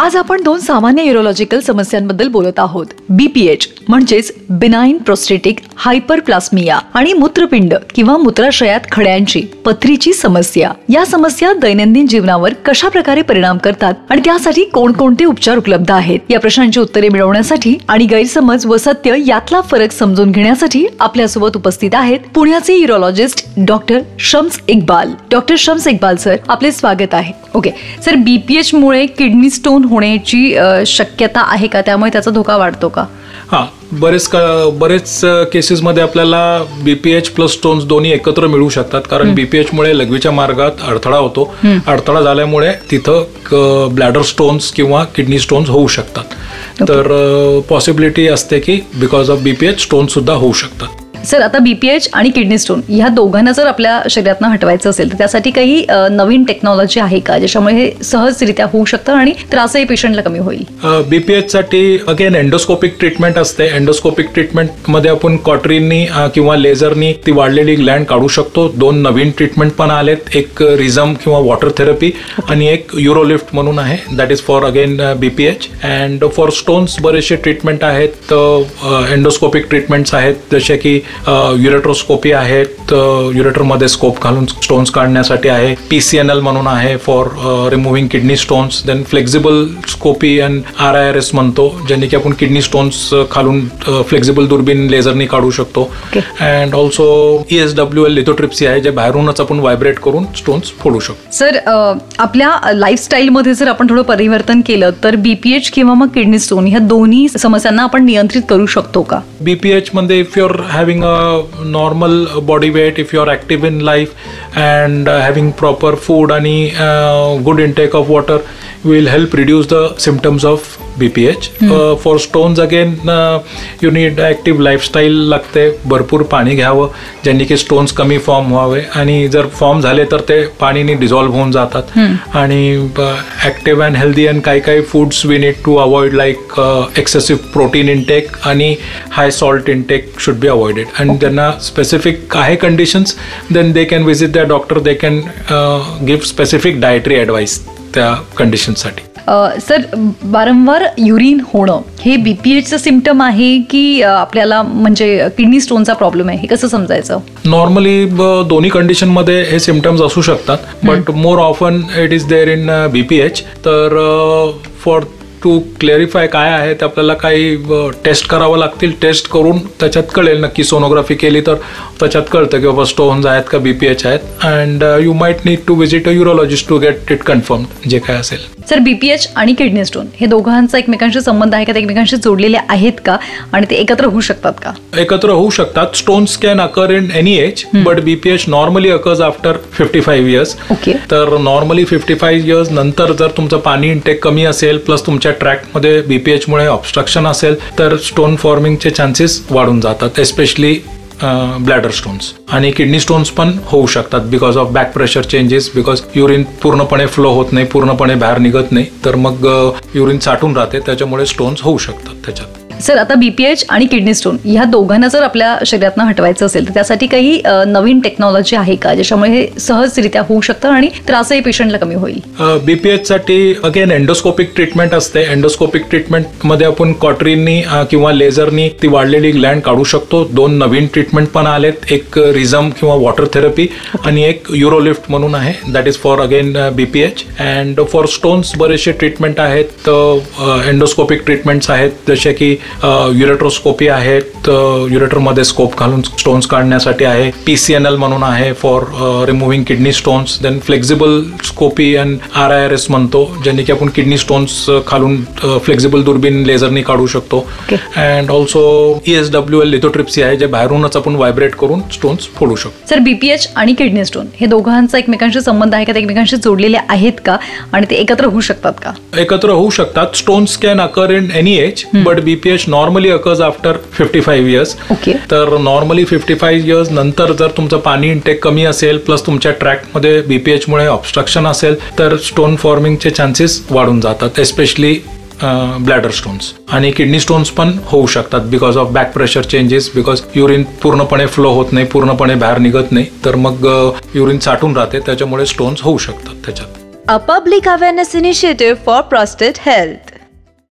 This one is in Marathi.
आज आपण दोन सामान्य यूरोलॉजिकल समस्यांबद्दल बोलत आहोत. बीपीएच म्हणजेच बिनाइन प्रोस्टेटिक हायपरप्लास्मिया आणि मूत्रपिंड किंवा मूत्राशयात खड्यांची पथरीची समस्या. या समस्या दैनंदिन जीवनावर कशा प्रकारे परिणाम करतात आणि त्यासाठी कोणकोणते उपचार उपलब्ध आहेत, या प्रश्नांची उत्तरे मिळवण्यासाठी आणि गैरसमज व सत्य यातला फरक समजून घेण्यासाठी आपल्यासोबत उपस्थित आहेत पुण्याचे urologist doctor Shams Iqbal. Doctor Shams Iqbal sir, आपले स्वागत आहे. ओके सर, बीपीएच मुळे किडनी स्टोन होण्याची शक्यता आहे का? त्यामुळे त्याचा धोका वाढतो का? हां, बरेच केसेसमध्ये आपल्याला बीपीएच प्लस स्टोन्स दोन्ही एकत्र मिळू शकतात. कारण बीपीएच मुळे लघवीच्या मार्गात अडथळा होतो. अडथळा झाल्यामुळे तिथं ब्लॅडर स्टोन्स किंवा किडनी स्टोन्स होऊ शकतात. तर पॉसिबिलिटी असते की बिकॉज ऑफ बीपीएच स्टोन सुद्धा होऊ शकतात. सर, आता बीपीएच आणि किडनी स्टोन ह्या दोघांना जर आपल्या शरीरातनं हटवायचं असेल तर त्यासाठी काही नवीन टेक्नॉलॉजी आहे का, ज्याच्यामुळे हे सहजरित्या होऊ शकतं आणि त्रासही पेशंटला कमी होईल? बीपीएच साठी अगेन एंडोस्कोपिक ट्रीटमेंट असते. एंडोस्कोपिक ट्रीटमेंट मध्ये आपण कॉटरीननी किंवा लेझरनी ती वाढलेली ग्लँड काढू शकतो. दोन नवीन ट्रीटमेंट पण आलेत, एक रिझम किंवा वॉटर थेरपी आणि एक युरोलिफ्ट म्हणून आहे. That is for again BPH. And for stones बरेचसे ट्रीटमेंट आहेत. एंडोस्कोपिक ट्रीटमेंट्स आहेत, जसे की युरेट्रोस्कोपी आहेत, युरेटरमध्ये स्कोप घालून स्टोन्स काढण्यासाठी आहे. पीसीएनएल म्हणून आहे for removing kidney stones. Then flexible scopy and RIRS म्हणतो, ज्यांनी की आपण किडनी स्टोन्स खालून फ्लेक्झिबल दुर्बीन लेझरनी काढू शकतो. अँड ऑल्सो ESWL लिथोट्रिप्सी आहे, जे बाहेरूनच आपण व्हायब्रेट करून स्टोन्स फोडू शकतो. सर, आपल्या लाईफस्टाईलमध्ये जर आपण थोडं परिवर्तन केलं तर बीपीएच किंवा मग किडनी स्टोन ह्या दोन्ही समस्यांना आपण नियंत्रित करू शकतो का? बीपीएच मध्ये if you are having normal body weight, if you are active in life and having proper food आणि good intake of water will help reduce the symptoms of BPH. For stones again you need active lifestyle लागते. भरपूर पाणी घ्यावं, ज्यांनी की स्टोन्स कमी फॉर्म व्हावे, आणि जर फॉर्म झाले तर ते पाणीने डिझॉल्व्ह होऊन जातात. आणि ऍक्टिव्ह अँड हेल्दी अँड काही foods we need to avoid, like excessive protein intake आणि high salt intake should be avoided. आणि ज्यांना स्पेसिफिक आहे conditions, then they can visit the doctor. They can give specific dietary advice त्या कंडिशनसाठी. सर, वारंवार युरिन होणं हे बीपीएचचं सिम्पटम आहे की आपल्याला म्हणजे किडनी स्टोनचा प्रॉब्लेम आहे, हे कसं समजायचं? नॉर्मली दोन्ही कंडिशनमध्ये हे सिम्पटम्स असू शकतात, but more often it is there in BPH. तर फॉर टू क्लॅरिफाय काय आहे ते आपल्याला काही टेस्ट करावं लागतील. टेस्ट करून त्याच्यात कळेल, नक्की सोनोग्राफी केली तर त्याच्यात कळतं की बाबा स्टोन्स आहेत का बीपीएच आहेत. And you might need to visit a urologist to get it confirm, जे काय असेल. सर, बीपीएच आणि किडनी स्टोन हे दोघांचा एकमेकांशी संबंध आहे का? ते एकमेकांशी जोडलेले आहेत का आणि ते एकत्र होऊ शकतात का? एकत्र होऊ शकतात. Stones can occur in any age, but BPH normally occurs after 55 years. Okay. तर नॉर्मली 55 इयर्स नंतर जर तुमचं पाणी इंटेक कमी असेल, प्लस तुमच्या ट्रॅकमध्ये बीपीएच मुळे ऑब्स्ट्रक्शन असेल, तर स्टोन फॉर्मिंगचे चान्सेस वाढून जातात, एस्पेशली ब्लॅडर स्टोन्स. आणि किडनी स्टोन्स पण होऊ शकतात because of back pressure changes, because urine पूर्णपणे फ्लो होत नाही, पूर्णपणे बाहेर निघत नाही, तर मग युरिन साठून राहते, त्याच्यामुळे स्टोन्स होऊ शकतात त्याच्यात. सर, आता बीपीएच आणि किडनी स्टोन ह्या दोघांना जर आपल्या शरीरातनं हटवायचं असेल तर त्यासाठी काही नवीन टेक्नॉलॉजी आहे का, ज्याच्यामुळे हे सहजरित्या होऊ शकतं आणि त्रासही पेशंटला कमी होईल? बीपीएच साठी अगेन एंडोस्कोपिक ट्रीटमेंट असते. एंडोस्कोपिक ट्रीटमेंट मध्ये आपण कॉटरीननी किंवा लेझरनी ती वाढलेली ग्लँड काढू शकतो. दोन नवीन ट्रीटमेंट पण आलेत, एक रिझम किंवा वॉटर थेरपी आणि एक युरोलिफ्ट म्हणून आहे. That is for again BPH. And for stones बरेचसे ट्रीटमेंट आहेत. एंडोस्कोपिक ट्रीटमेंट्स आहेत, जसे की युरेट्रोस्कोपी आहेत, युरेटरमध्ये स्कोप घालून स्टोन्स काढण्यासाठी आहे. पीसीएनएल म्हणून आहे for removing kidney stones. Then flexible scopy and RIRS म्हणतो, ज्यांनी की आपण किडनी स्टोन्स खालून फ्लेक्झिबल दुर्बीन लेझरनी काढू शकतो. अँड ऑल्सो ESWL लिथोट्रिप्सी आहे, जे बाहेरूनच आपण व्हायब्रेट करून स्टोन्स फोडू शकतो. सर, बीपीएच आणि किडनी स्टोन हे दोघांचा एकमेकांशी संबंध आहे का? ते एकमेकांशी जोडलेले आहेत का आणि ते एकत्र होऊ शकतात का? एकत्र होऊ शकतात. Stones can occur in any age, but BPH normally occurs after 55 years. Okay. तर नॉर्मली 55 इयर्स नंतर जर तुमचं पाणी इंटेक कमी असेल, प्लस तुमच्या ट्रॅकमध्ये बीपीएच मुळे ऑब्स्ट्रक्शन असेल, तर स्टोन फॉर्मिंगचे चान्सेस वाढून जातात, एस्पेशली ब्लॅडर स्टोन्स. आणि किडनी स्टोन्स पण होऊ शकतात because of back pressure changes, because urine पूर्णपणे फ्लो होत नाही, पूर्णपणे बाहेर निघत नाही, तर मग युरिन साठून राहते, त्याच्यामुळे स्टोन्स होऊ शकतात त्याच्यात. a public awareness initiative for prostate health.